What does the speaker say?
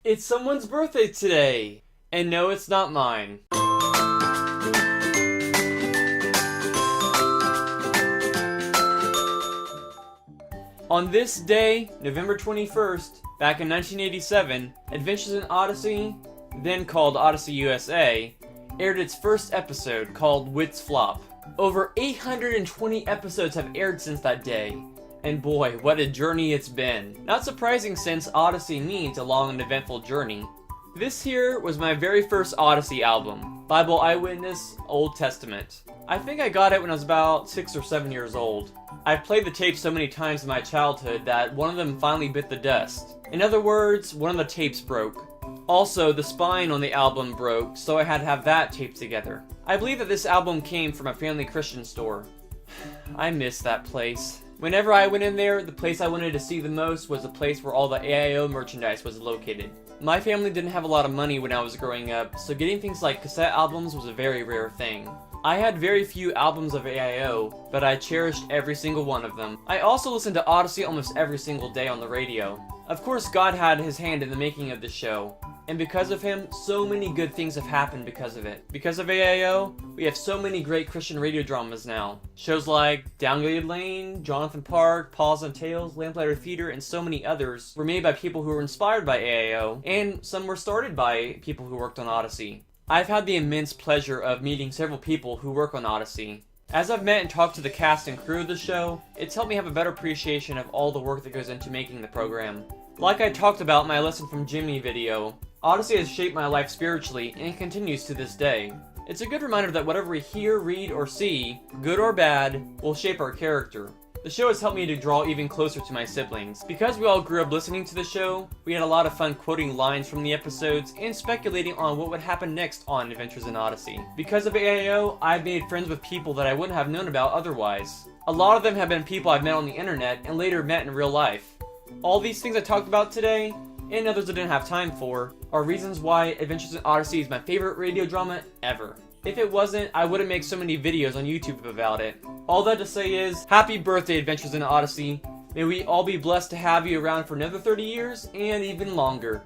It's someone's birthday today! And no, it's not mine. On this day, November 21st, back in 1987, Adventures in Odyssey, then called Odyssey USA, aired its first episode called Wits Flop. Over 820 episodes have aired since that day. And boy, what a journey it's been. Not surprising since Odyssey means a long and eventful journey. This here was my very first Odyssey album, Bible Eyewitness, Old Testament. I think I got it when I was about 6 or 7 years old. I've played the tape so many times in my childhood that one of them finally bit the dust. In other words, one of the tapes broke. Also, the spine on the album broke, so I had to have that taped together. I believe that this album came from a family Christian store. I miss that place. Whenever I went in there, the place I wanted to see the most was the place where all the AIO merchandise was located. My family didn't have a lot of money when I was growing up, so getting things like cassette albums was a very rare thing. I had very few albums of AIO, but I cherished every single one of them. I also listened to Odyssey almost every single day on the radio. Of course, God had his hand in the making of the show, and because of him, so many good things have happened because of it. Because of AIO, we have so many great Christian radio dramas now. Shows like Downgraded Lane, Jonathan Park, Paws and Tales, Lamplighter Theater, and so many others were made by people who were inspired by AIO, and some were started by people who worked on Odyssey. I've had the immense pleasure of meeting several people who work on Odyssey. As I've met and talked to the cast and crew of the show, it's helped me have a better appreciation of all the work that goes into making the program. Like I talked about in my Lesson from Jimmy video, Odyssey has shaped my life spiritually and continues to this day. It's a good reminder that whatever we hear, read, or see, good or bad, will shape our character. The show has helped me to draw even closer to my siblings. Because we all grew up listening to the show, we had a lot of fun quoting lines from the episodes and speculating on what would happen next on Adventures in Odyssey. Because of AIO, I've made friends with people that I wouldn't have known about otherwise. A lot of them have been people I've met on the internet and later met in real life. All these things I talked about today, and others I didn't have time for, are reasons why Adventures in Odyssey is my favorite radio drama ever. If it wasn't, I wouldn't make so many videos on YouTube about it. All that to say is, happy birthday Adventures in Odyssey. May we all be blessed to have you around for another 30 years, and even longer.